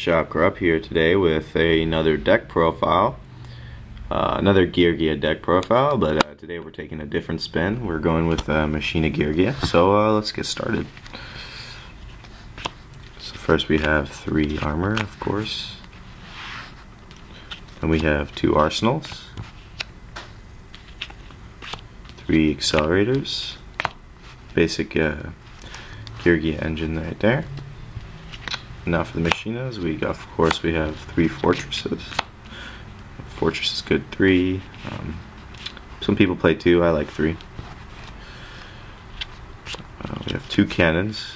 Shop Grub here today with another deck profile, another Geargia deck profile, but today we're taking a different spin. We're going with Machina Geargia, so let's get started. So first we have 3 armor, of course, and we have 2 arsenals, 3 accelerators, basic Geargia engine right there. Now for the Machinas, of course we have 3 fortresses. Fortress is good 3. Some people play 2. I like 3. We have 2 cannons.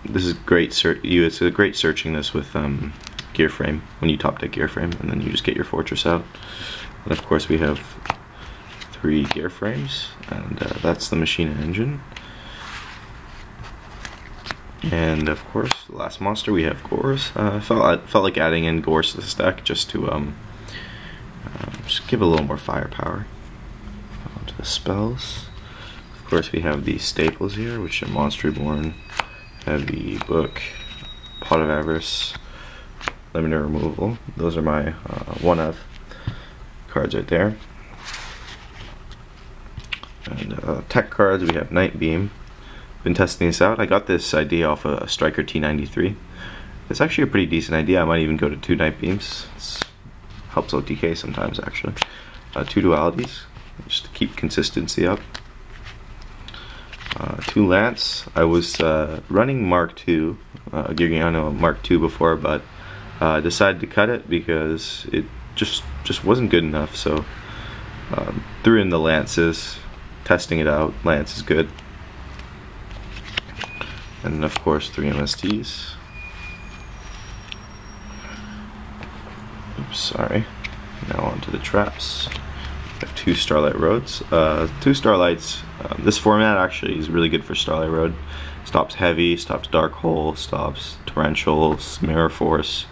This is great. It's a great searching this with gear frame when you top deck gear frame, and then you just get your fortress out. And of course we have 3 gear frames, and that's the Machina engine. And of course, the last monster we have Gores. I felt like adding in Gores to this deck just to just give a little more firepower to the spells. Of course, we have these staples here, which are Monster Reborn, Heavy Book, Pot of Avarice, Limited Removal. Those are my one of cards right there. And tech cards, we have Night Beam. Been testing this out. I got this idea off a Striker T93. It's actually a pretty decent idea. I might even go to 2 Night Beams. It helps OTK sometimes, actually. 2 dualities, just to keep consistency up. 2 Lance. I was running Mark II, Geargiano Mark II before, but I decided to cut it because it just wasn't good enough. So threw in the Lances, testing it out. Lance is good. And of course 3 MSTs. Oops, sorry. Now on to the traps. We have 2 Starlight Roads. 2 Starlights. This format actually is really good for Starlight Road. Stops Heavy, stops Dark Hole, stops Torrential, Mirror Force,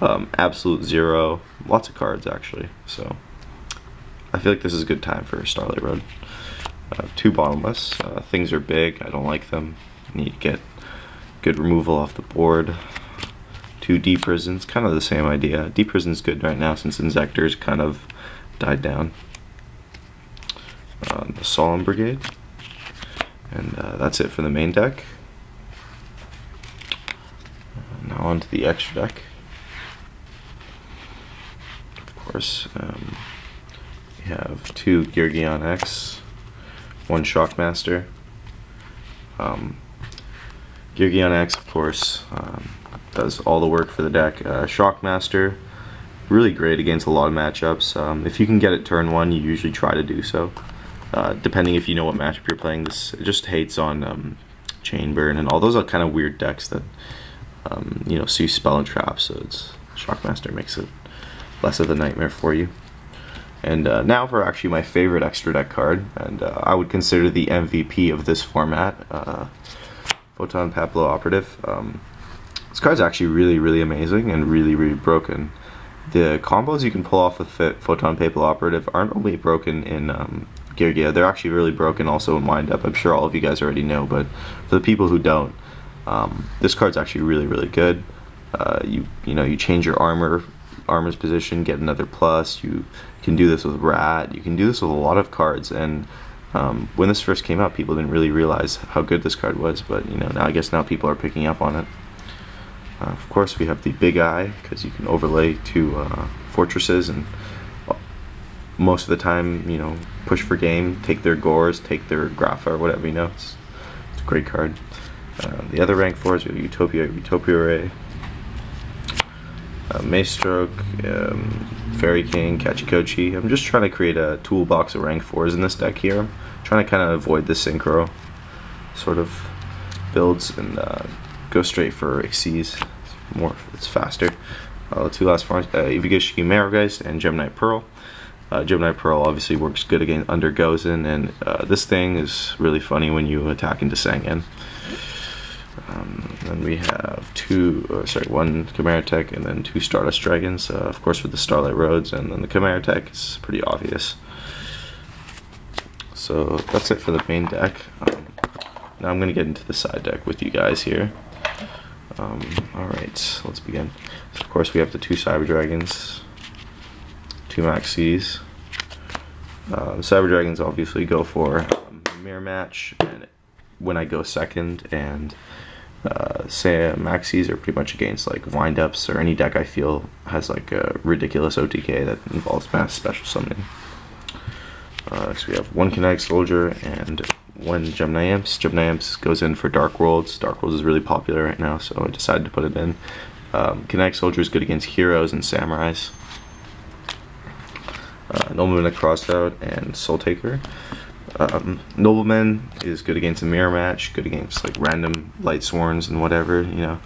Absolute Zero. Lots of cards actually. So I feel like this is a good time for Starlight Road. 2 Bottomless. Things are big. I don't like them. Need to get good removal off the board. 2 Deep Prisons, kind of the same idea. Deep Prison's good right now since Insector's kind of died down. The Solemn Brigade, and that's it for the main deck. Now on to the extra deck. Of course, we have 2 Geargia X, 1 Shockmaster. Geargia X, of course, does all the work for the deck. Shockmaster, really great against a lot of matchups. If you can get it turn 1, you usually try to do so. Depending if you know what matchup you're playing, this just hates on Chain Burn and all those are kind of weird decks that you know, see spell and trap. So Shockmaster makes it less of a nightmare for you. And now for actually my favorite extra deck card, and I would consider the MVP of this format. Photon Papilla Operative. This card's actually really amazing and really broken. The combos you can pull off with Photon Papilla Operative aren't only broken in Geargia, they're actually really broken also in Wind Up. I'm sure all of you guys already know, but for the people who don't, this card's actually really good. You know, you change your armor's position, get another plus. You can do this with Rat. You can do this with a lot of cards, and when this first came out, people didn't really realize how good this card was, but you know, now I guess now people are picking up on it. Of course, we have the Big Eye, because you can overlay 2 fortresses, and most of the time, you know, push for game, take their Gores, take their Grapha, or whatever, you know. It's a great card. The other rank 4s, we have Utopia Ray, Maestroke, Fairy King, Kachikochi. I'm just trying to create a toolbox of rank 4s in this deck here. I'm trying to kind of avoid the synchro sort of builds and go straight for Xyz. It's faster. The 2 last forms, Ivigashiki Marevgeist and Gemini Pearl. Gemini Pearl obviously works good against under Gozen, and this thing is really funny when you attack into Sangan. Then we have 1 Chimera Tech and then 2 Stardust Dragons, of course with the Starlight Roads, and then the Chimera Tech is pretty obvious. So that's it for the main deck. Now I'm going to get into the side deck with you guys here. Alright, let's begin. So of course we have the 2 Cyber Dragons, 2 Maxis. Cyber Dragons obviously go for a mirror match, and when I go second, and say Maxis are pretty much against like wind-ups or any deck I feel has like a ridiculous OTK that involves mass special summoning. Next we have 1 Kinetic Soldier and 1 Gemini Imps. Gemini Imps goes in for Dark Worlds. Dark Worlds is really popular right now, so I decided to put it in. Kinetic Soldier is good against heroes and samurais. Nobleman crossed out and Soul Taker. Nobleman is good against a mirror match, good against like random light sworns and whatever, you know.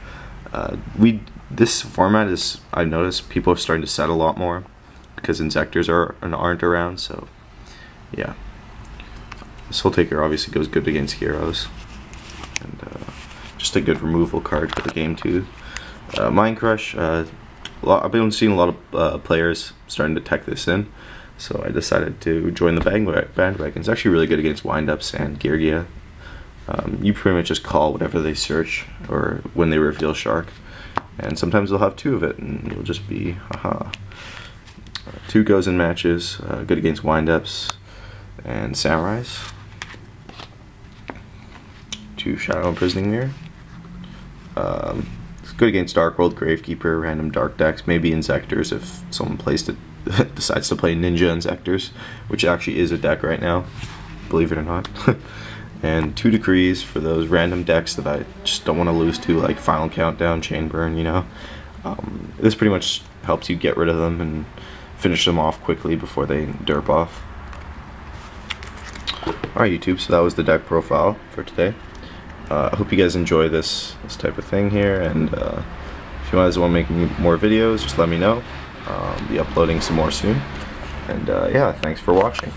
This format is, I've noticed people are starting to set a lot more because Insectors aren't around, so yeah. Soul Taker obviously goes good against heroes, and just a good removal card for the game too. Mind Crush, I've been seeing a lot of players starting to tech this in, so I decided to join the bandwagon. It's actually really good against windups and Geargia. You pretty much just call whatever they search or when they reveal Shark, and sometimes they'll have 2 of it, and you'll just be haha. 2 goes in matches, good against windups and samurais. 2 Shadow Imprisoning Mirror. It's good against Dark World, Gravekeeper, random dark decks, maybe Insectors if someone decides to play Ninja Insectors, which actually is a deck right now, believe it or not. And 2 Decrees for those random decks that I just don't want to lose to, like Final Countdown, Chain Burn, you know. This pretty much helps you get rid of them and finish them off quickly before they derp off. Alright YouTube, so that was the deck profile for today. I hope you guys enjoy this type of thing here, and if you guys want to make more videos, just let me know. I'll be uploading some more soon. And yeah, thanks for watching.